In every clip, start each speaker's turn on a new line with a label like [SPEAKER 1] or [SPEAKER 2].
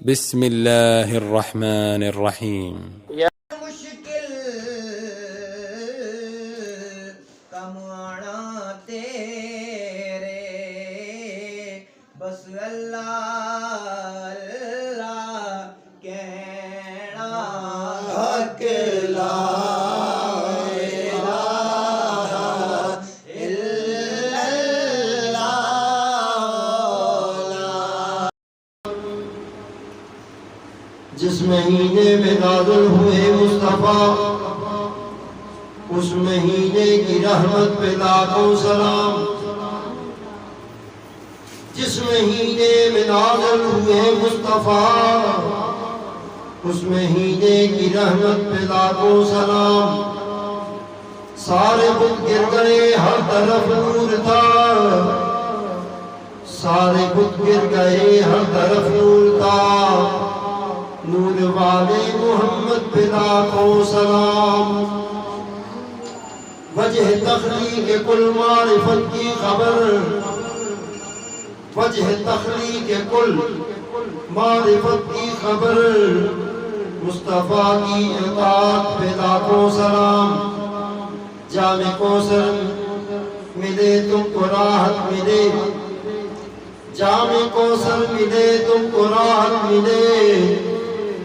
[SPEAKER 1] بسم اللہ الرحمن الرحیم.
[SPEAKER 2] مشکل کمانا تیرے بس اللہ اللہ کہنا حق لا
[SPEAKER 3] جس مہینے میں نازل ہوئے مصطفیٰ اس مہینے کی رحمت پہ لاکھوں سلام. جس مہینے میں نازل ہوئے مصطفیٰ اس مہینے کی رحمت پہ لاکھوں سلام. سارے بت گر گئے ہر طرف نور تھا, سارے بت گر گئے ہر طرف نور تھا. نور والے محمد پہ لاکھوں سلام. وجہ تخلیق کل معرفت کی خبر, وجہ تخلیق کل معرفت کی خبر, مصطفیٰ کی اطاعت پہ لاکھوں سلام. جام کوثر ملے تم کو راحت ملے, جام کوثر ملے تم کو راحت ملے.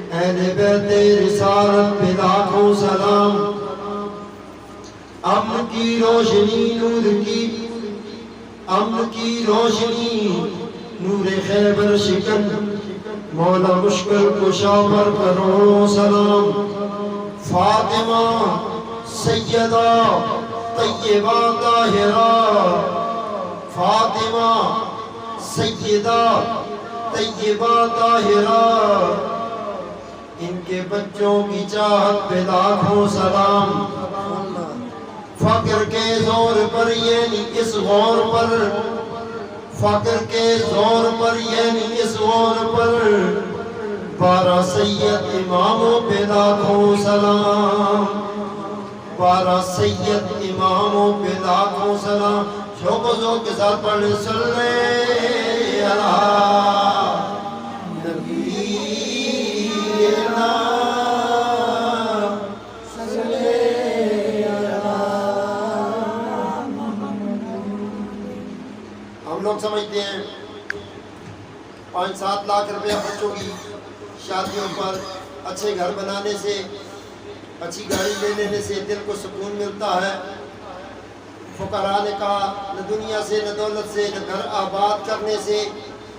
[SPEAKER 3] اہل بیت رسالت پہ لاکھوں سلام. امن کی روشنی نور کی, امن کی روشنی نور خیبر شکن, مولا مشکل کشا پر کروڑوں سلام. فاطمہ سیدہ طیبہ طاہرہ, فاطمہ سیدہ طیبہ طاہرہ, ان کے بچوں کی چاہت پہ لاکھوں سلام. فقر کے زور پر یعنی اس غور پر, فقر کے زور پر یعنی اس غور پر, 12 سید اماموں پہ لاکھوں سلام. 12 سید اماموں پہ لاکھوں سلام. شوق و ذوق کے ساتھ پڑھیں صلی اللہ لوگ سمجھتے ہیں 5-7 لاکھ روپیہ بچوں کی شادیوں پر, اچھے گھر بنانے سے, اچھی گاڑی لے لینے سے دل کو سکون ملتا ہے. فقراء نے کہا نہ دنیا سے نہ دولت سے نہ گھر آباد کرنے سے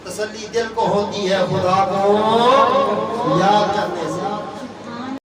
[SPEAKER 3] تسلی دل کو ہوتی ہے, خدا کو یاد کرنے